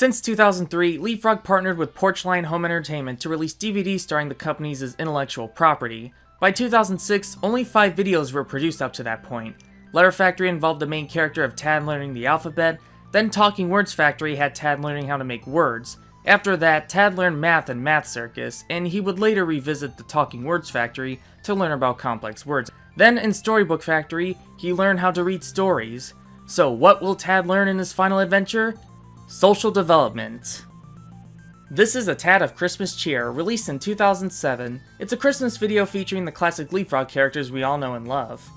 Since 2003, LeapFrog partnered with PorchLight Home Entertainment to release DVDs starring the company's intellectual property. By 2006, only 5 videos were produced up to that point. Letter Factory involved the main character of Tad learning the alphabet, then Talking Words Factory had Tad learning how to make words. After that, Tad learned math in Math Circus, and he would later revisit the Talking Words Factory to learn about complex words. Then in Storybook Factory, he learned how to read stories. So what will Tad learn in his final adventure? Social development. This is A Tad of Christmas Cheer, released in 2007. It's a Christmas video featuring the classic LeapFrog characters we all know and love.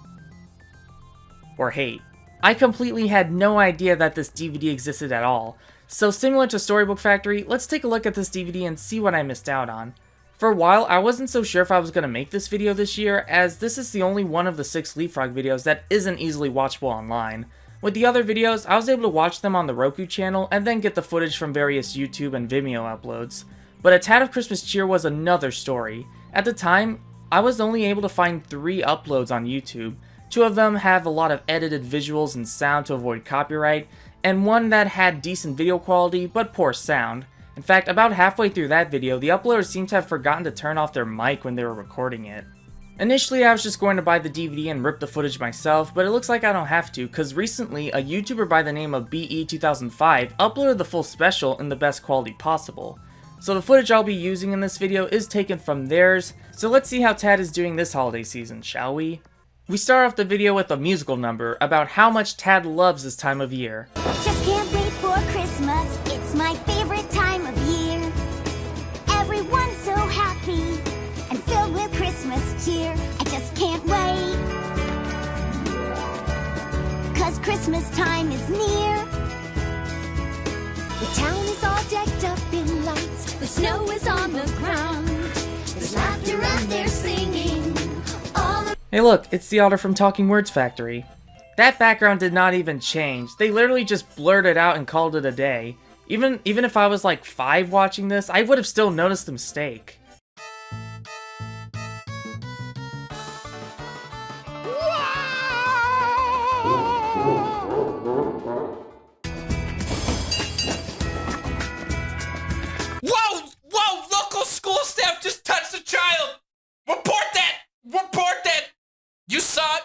Or hate. I completely had no idea that this DVD existed at all. So similar to Storybook Factory, let's take a look at this DVD and see what I missed out on. For a while, I wasn't so sure if I was going to make this video this year, as this is the only one of the 6 LeapFrog videos that isn't easily watchable online. With the other videos, I was able to watch them on the Roku channel and then get the footage from various YouTube and Vimeo uploads. But A Tad of Christmas Cheer was another story. At the time, I was only able to find 3 uploads on YouTube. 2 of them have a lot of edited visuals and sound to avoid copyright, and one that had decent video quality but poor sound. In fact, about halfway through that video, the uploader seemed to have forgotten to turn off their mic when they were recording it. Initially, I was just going to buy the DVD and rip the footage myself, but it looks like I don't have to, cause recently, a YouTuber by the name of BE2005 uploaded the full special in the best quality possible. So the footage I'll be using in this video is taken from theirs, so let's see how Tad is doing this holiday season, shall we? We start off the video with a musical number about how much Tad loves this time of year. Just can't wait for Christmas, it's my favorite time of year. Everyone's so happy and filled with Christmas cheer. I just can't wait, 'cause Christmas time is near. The town is all decked up in lights, the snow is on the ground. There's laughter and there's singing. Hey look, it's the author from Talking Words Factory. That background did not even change. They literally just blurred it out and called it a day. Even if I was like 5 watching this, I would have still noticed the mistake. Whoa! Local school staff just touched a child! Report that! Report that! You saw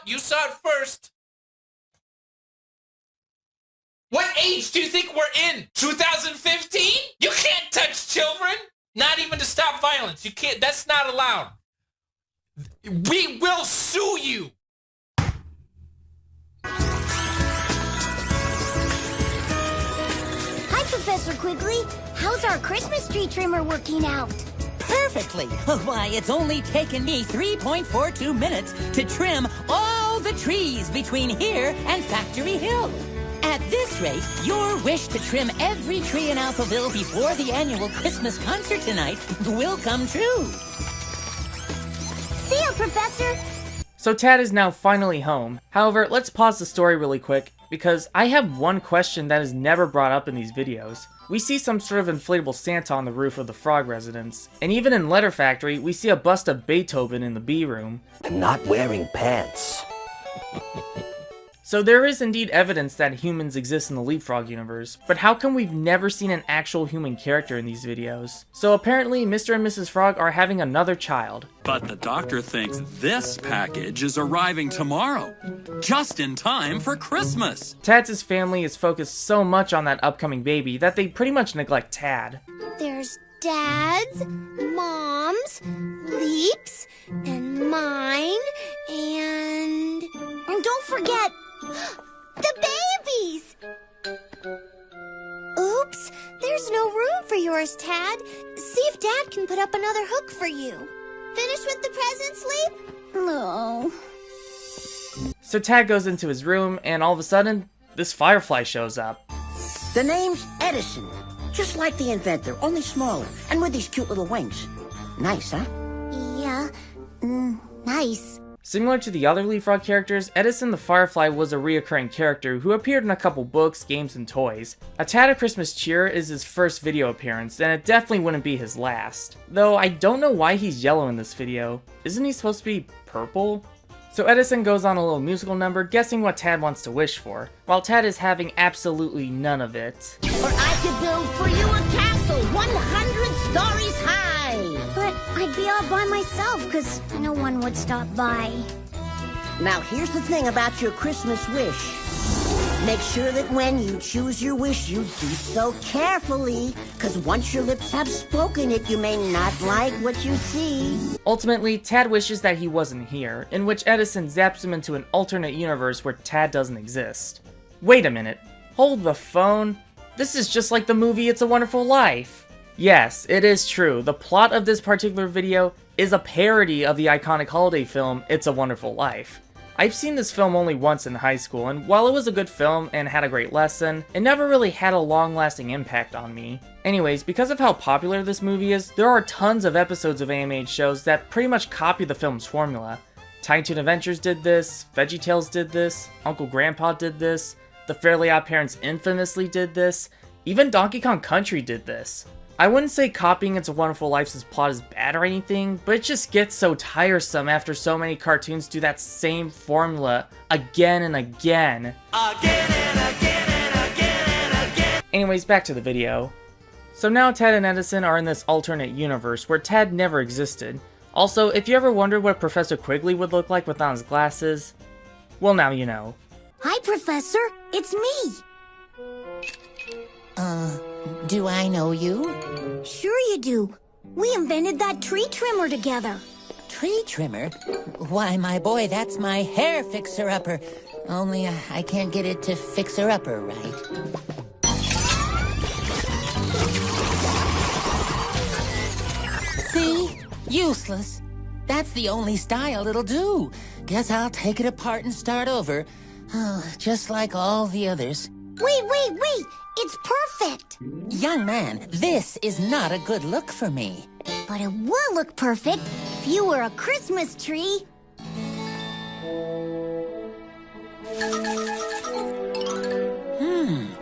it first. What age do you think we're in? 2015? You can't touch children! Not even to stop violence. You can't, that's not allowed. We will sue you! Hi, Professor Quigley. How's our Christmas tree trimmer working out? Perfectly. Why, it's only taken me 3.42 minutes to trim all the trees between here and Factory Hill. At this rate, your wish to trim every tree in Alphaville before the annual Christmas concert tonight will come true. See ya, Professor. So Tad is now finally home. However, let's pause the story really quick, because I have one question that is never brought up in these videos. We see some sort of inflatable Santa on the roof of the Frog residence, and even in Letter Factory, we see a bust of Beethoven in the B room. I'm not wearing pants. So there is indeed evidence that humans exist in the LeapFrog universe, but how come we've never seen an actual human character in these videos? So apparently Mr. and Mrs. Frog are having another child. But the doctor thinks this package is arriving tomorrow, just in time for Christmas. Tad's family is focused so much on that upcoming baby that they pretty much neglect Tad. There's Dad's, Mom's, Leap's, and mine, and don't forget the babies! Oops, there's no room for yours, Tad. See if Dad can put up another hook for you. Finished with the presents, Leap? No. So Tad goes into his room, and all of a sudden, this firefly shows up. The name's Edison. Just like the inventor, only smaller, and with these cute little wings. Nice, huh? Yeah, nice. Similar to the other LeapFrog characters, Edison the Firefly was a reoccurring character who appeared in a couple books, games, and toys. A Tad of Christmas Cheer is his first video appearance, and it definitely wouldn't be his last. Though I don't know why he's yellow in this video. Isn't he supposed to be purple? So Edison goes on a little musical number guessing what Tad wants to wish for, while Tad is having absolutely none of it. Or I could build for you I'd be all by myself, because no one would stop by. Now, here's the thing about your Christmas wish. Make sure that when you choose your wish, you do so carefully, because once your lips have spoken it, you may not like what you see. Ultimately, Tad wishes that he wasn't here, in which Edison zaps him into an alternate universe where Tad doesn't exist. Wait a minute. Hold the phone. This is just like the movie It's a Wonderful Life. Yes, it is true. The plot of this particular video is a parody of the iconic holiday film It's a Wonderful Life. I've seen this film only once in high school, and while it was a good film and had a great lesson, it never really had a long-lasting impact on me. Anyways, because of how popular this movie is, there are tons of episodes of animated shows that pretty much copy the film's formula. Tiny Toon Adventures did this, VeggieTales did this, Uncle Grandpa did this, The Fairly Odd Parents infamously did this, even Donkey Kong Country did this. I wouldn't say copying It's a Wonderful Life's plot is bad or anything, but it just gets so tiresome after so many cartoons do that same formula again and again. Anyways, back to the video. So now Tad and Edison are in this alternate universe where Tad never existed. Also, if you ever wondered what Professor Quigley would look like without his glasses, well, now you know. Hi, Professor. It's me. Do I know you? Sure you do. We invented that tree trimmer together. Tree trimmer? Why, my boy, that's my hair fixer-upper. Only I can't get it to fixer-upper right. See? Useless. That's the only style it'll do. Guess I'll take it apart and start over. Just like all the others. Wait! It's perfect! Young man, this is not a good look for me. But it will look perfect if you were a Christmas tree.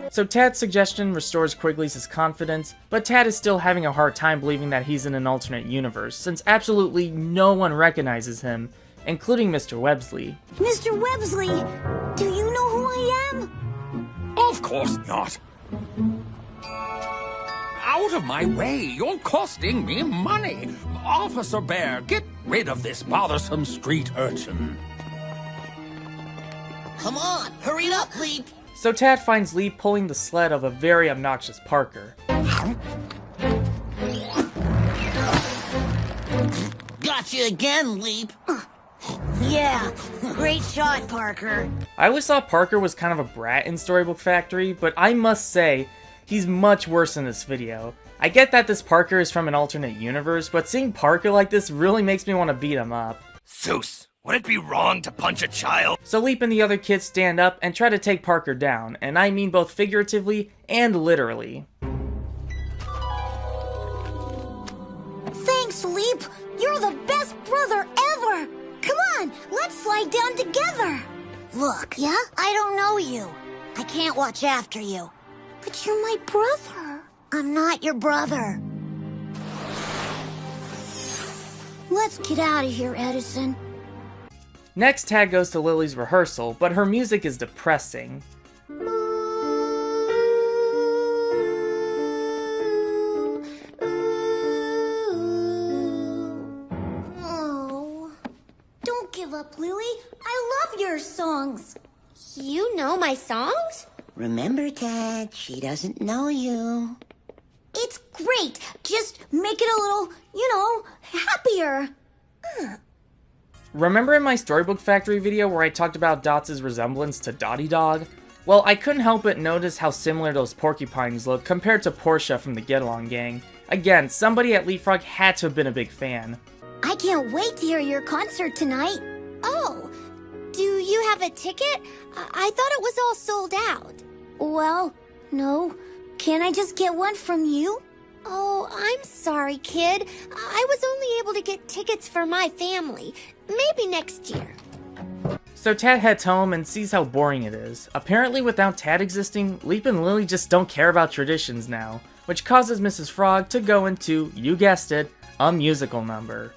So Tad's suggestion restores Quigley's confidence, but Tad is still having a hard time believing that he's in an alternate universe, since absolutely no one recognizes him, including Mr. Websley. Mr. Websley, do you know who I am? Of course not. Out of my way, you're costing me money. Officer Bear, get rid of this bothersome street urchin. Come on, hurry it up, Leap. So Tad finds Leap pulling the sled of a very obnoxious Parker. Got you again, Leap. Yeah, great shot, Parker. I always thought Parker was kind of a brat in Storybook Factory, but I must say, he's much worse in this video. I get that this Parker is from an alternate universe, but seeing Parker like this really makes me want to beat him up. Zeus, would it be wrong to punch a child? So Leap and the other kids stand up and try to take Parker down, and I mean both figuratively and literally. Thanks, Leap. You're the best brother ever. Come on, let's slide down together. Look, yeah? I don't know you. I can't watch after you. But you're my brother. I'm not your brother. Let's get out of here, Edison. Next, Tad goes to Lily's rehearsal, but her music is depressing. Oh, don't give up, Lily. I love your songs. You know my songs? Remember, Tad, she doesn't know you. It's great. Just make it a little, happier. Remember in my Storybook Factory video where I talked about Dots' resemblance to Dottie Dog? Well, I couldn't help but notice how similar those porcupines look compared to Portia from the Get Along Gang. Again, somebody at LeapFrog had to have been a big fan. I can't wait to hear your concert tonight. Oh, do you have a ticket? I thought it was all sold out. Well, no. Can't I just get one from you? Oh, I'm sorry, kid. I was only able to get tickets for my family. Maybe next year. So Tad heads home and sees how boring it is. Apparently without Tad existing, Leap and Lily just don't care about traditions now, which causes Mrs. Frog to go into, you guessed it, a musical number.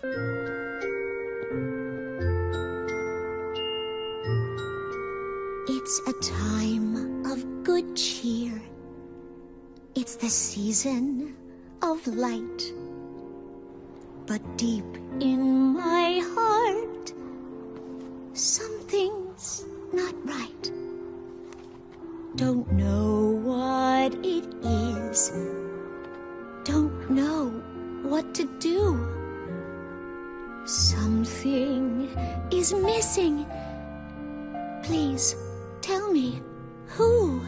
It's a time of good cheer. It's the season of light. but deep in my heart, something's not right. Don't know what it is. Don't know what to do. Something is missing. Please, tell me, who?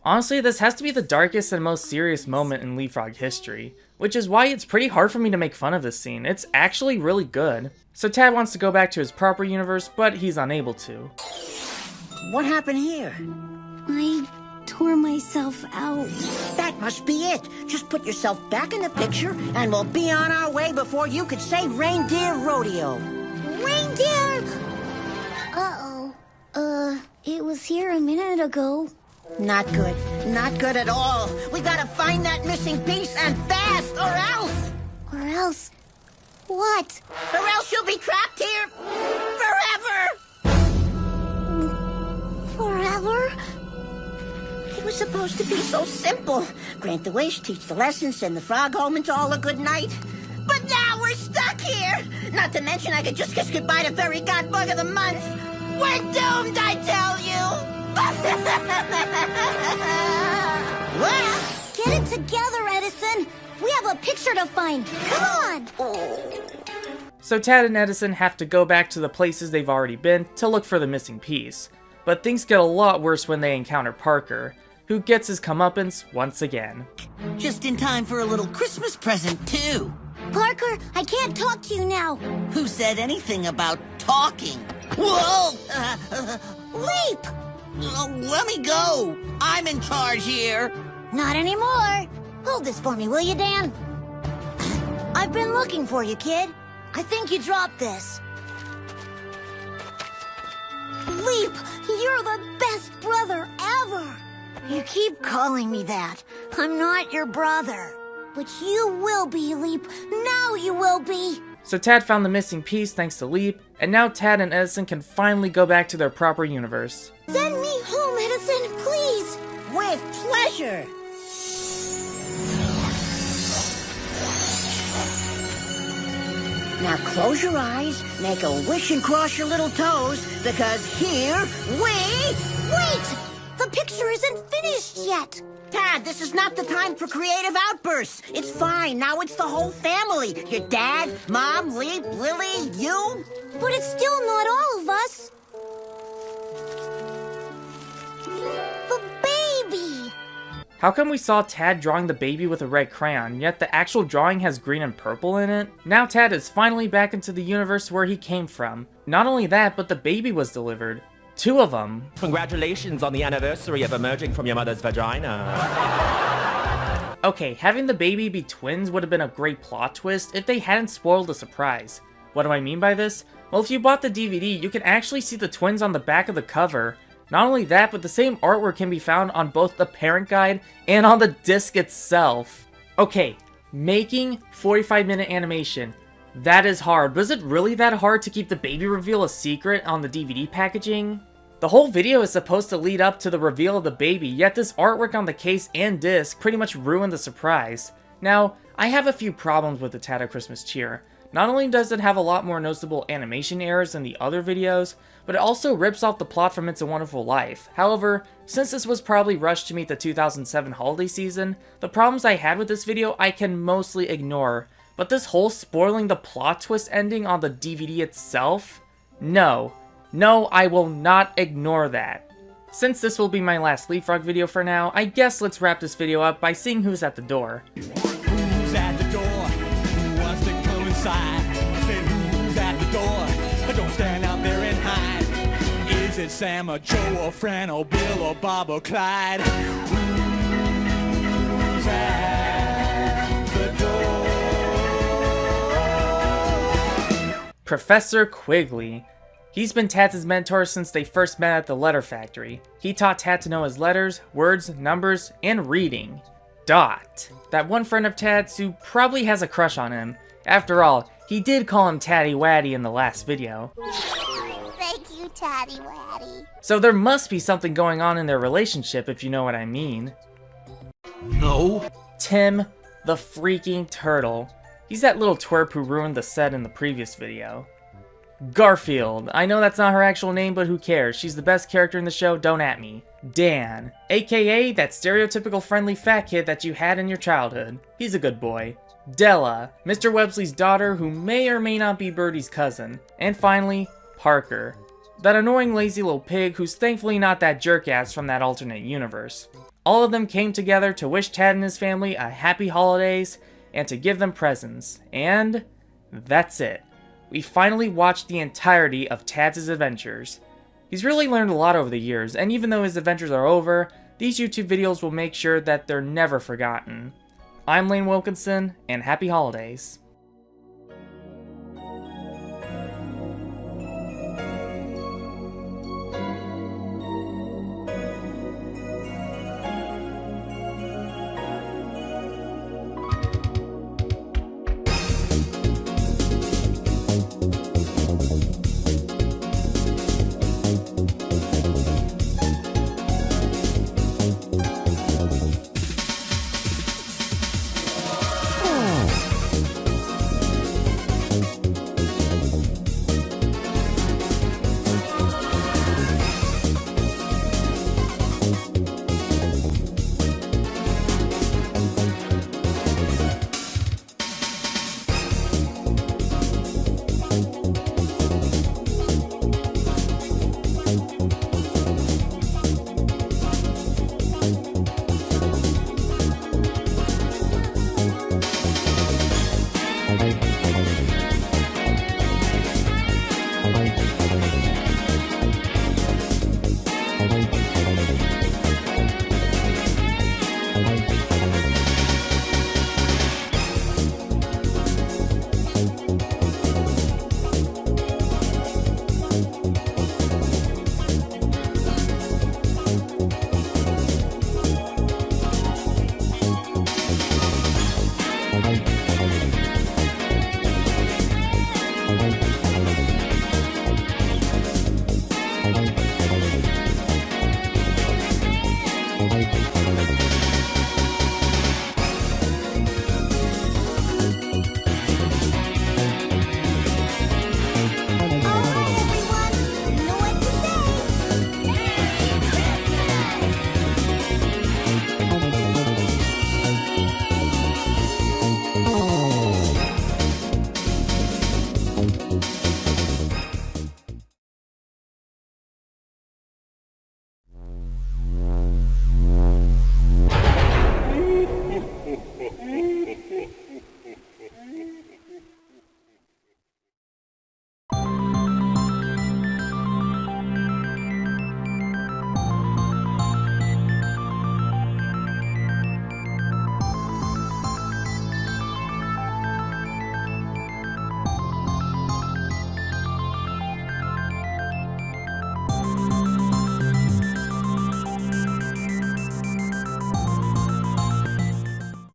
Honestly, this has to be the darkest and most serious moment in LeapFrog history, which is why it's pretty hard for me to make fun of this scene. It's actually really good. So Tad wants to go back to his proper universe, but he's unable to. What happened here? I tore myself out. That must be it. Just put yourself back in the picture, and we'll be on our way before you could say reindeer rodeo. Reindeer! It was here a minute ago. Not good. Not good at all. We gotta find that missing piece, and fast, or else! Or else... what? Or else you'll be trapped here forever! Forever? It was supposed to be so simple. Grant the wish, teach the lesson, send the frog home, and all a good night. But now we're stuck here! Not to mention I could just kiss goodbye to Fairy Godbug of the Month. We're doomed, I tell you! Get it together, Edison! We have a picture to find! Come on! So Tad and Edison have to go back to the places they've already been to look for the missing piece. But things get a lot worse when they encounter Parker, who gets his comeuppance once again. Just in time for a little Christmas present, too. Parker, I can't talk to you now! Who said anything about talking? Whoa! Leap! Let me go! I'm in charge here! Not anymore! Hold this for me, will you, Dan? I've been looking for you, kid. I think you dropped this. Leap, you're the best brother ever! You keep calling me that. I'm not your brother. But you will be, Leap. Now you will be! So Tad found the missing piece thanks to Leap, and now Tad and Edison can finally go back to their proper universe. Send me home, Edison, please! With pleasure! Now close your eyes, make a wish and cross your little toes, because here we... Wait! The picture isn't finished yet! Tad, this is not the time for creative outbursts. It's fine, now it's the whole family. Your dad, Mom, Leap, Lily, you. But it's still not all of us. The baby! How come we saw Tad drawing the baby with a red crayon, yet the actual drawing has green and purple in it? Now Tad is finally back into the universe where he came from. Not only that, but the baby was delivered. 2 of them. Congratulations on the anniversary of emerging from your mother's vagina. Okay, having the baby be twins would have been a great plot twist if they hadn't spoiled the surprise. What do I mean by this? Well, if you bought the DVD, you can actually see the twins on the back of the cover. Not only that, but the same artwork can be found on both the parent guide and on the disc itself. Okay, making 45-minute animation. That is hard. Was it really that hard to keep the baby reveal a secret on the DVD packaging? The whole video is supposed to lead up to the reveal of the baby, yet this artwork on the case and disc pretty much ruined the surprise. Now, I have a few problems with the Tad of Christmas Cheer. Not only does it have a lot more noticeable animation errors than the other videos, but it also rips off the plot from It's a Wonderful Life. However, since this was probably rushed to meet the 2007 holiday season, the problems I had with this video I can mostly ignore. But this whole spoiling the plot twist ending on the DVD itself? No. No, I will not ignore that. Since this will be my last LeapFrog video for now, I guess let's wrap this video up by seeing who's at the door. Who's at the door? Who wants to come inside? I said, who's at the door? Don't stand out there and hide. Is it Sam or Joe or Fran or Bill or Bob or Clyde? Who's at the door? Professor Quigley. He's been Tad's mentor since they first met at the letter factory. He taught Tad to know his letters, words, numbers, and reading. Dot. That one friend of Tad's who probably has a crush on him. After all, he did call him Taddy Waddy in the last video. Thank you, Taddy Waddy. So there must be something going on in their relationship, if you know what I mean. No. Tim, the freaking turtle. He's that little twerp who ruined the set in the previous video. Garfield. I know that's not her actual name, but who cares? She's the best character in the show, don't at me. Dan, aka that stereotypical friendly fat kid that you had in your childhood. He's a good boy. Della, Mr. Websley's daughter who may or may not be Birdie's cousin. And finally, Parker, that annoying lazy little pig who's thankfully not that jerk-ass from that alternate universe. All of them came together to wish Tad and his family a happy holidays and to give them presents. And that's it. We finally watched the entirety of Tad's adventures. He's really learned a lot over the years, and even though his adventures are over, these YouTube videos will make sure that they're never forgotten. I'm Lane Wilkinson, and happy holidays.